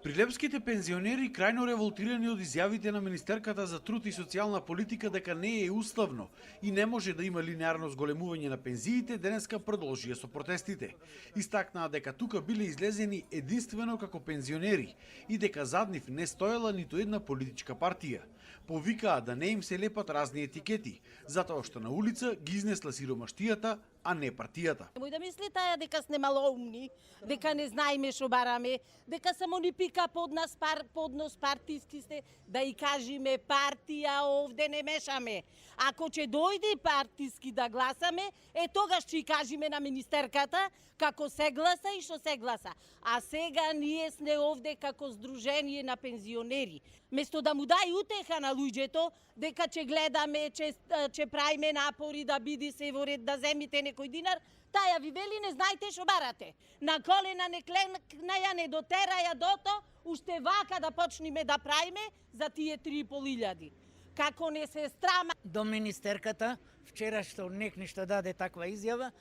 Прилепските пензионери крајно револтирани од изјавите на Министерката за труд и социјална политика дека не е уставно и не може да има линеарно зголемување на пензиите, денеска продолжија со протестите. Истакнаа дека тука биле излезени единствено како пензионери и дека зад нив не стоела ниту една политичка партија. Повикаа да не им се лепат разни етикети, затоа што на улица ги изнесла сиромаштијата, а не партијата. Немој да мисли таја дека сме малоумни, дека не знаеме што бараме, дека само ни пика под нос партиски сте, да и кажеме партија овде не мешаме. Ако ќе дојде партиски да гласаме, тогаш ќе кажеме на министерката како се гласа и што се гласа. А сега ние сме овде како здружение на пензионери. Место да му дај утеха на луѓето, дека ќе гледаме, ќе правиме напори да биде се во ред, да земите некој динар, таја ви вели не знаете што барате. На колена не кленаја, не дотераја дото, уште вака да почнеме да правиме за тие 3.500. Како не се страма. До министерката, вчера што нешто даде таква изјава,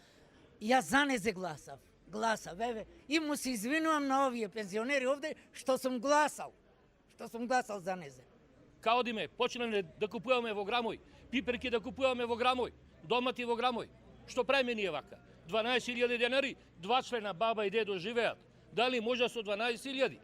јас за незе гласав, еве, и му се извинувам на овие пензионери овде што сум гласал за незе. Каодиме, почнеме да купуваме во грамој, пиперки да купуваме во грамој, домати во грамој. Што правиме ние вака? 12.000 денари, 2 члена баба и дедо живеат. Дали може со 12.000?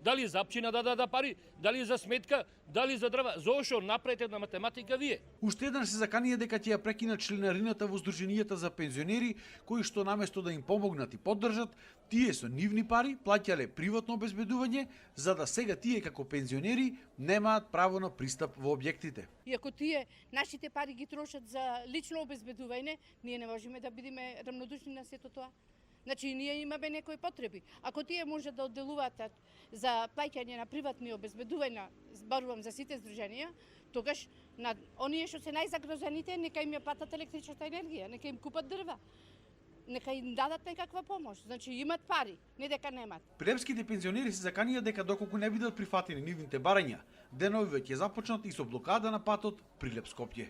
Дали за апчина да дада пари, дали за сметка, дали за дрва? Зошто направите на математика вие? Уште еднаш се заканија дека ќе ја прекинат членарината во здруженијата за пензионери, кои што наместо да им помогнат и поддржат, тие со нивни пари плаќале приватно обезбедување, за да сега тие како пензионери немаат право на пристап во објектите. И ако тие нашите пари ги трошат за лично обезбедување, ние не можеме да бидеме рамнодушни на сето тоа. Значи, ние имаме некои потреби. Ако тие може да одделуваат за плаќање на приватни обезбедувања, зборувам за сите здруженија, тогаш на оние што се најзагрозените, нека им ја платат електричната енергија, нека им купат дрва, нека им дадат некаква помош. Значи, имат пари, не дека немат. Прилепските пензионери се заканија дека доколку не бидат прифатени нивните барања, денови ќе започнат и со блокада на патот Прилеп-Скопје.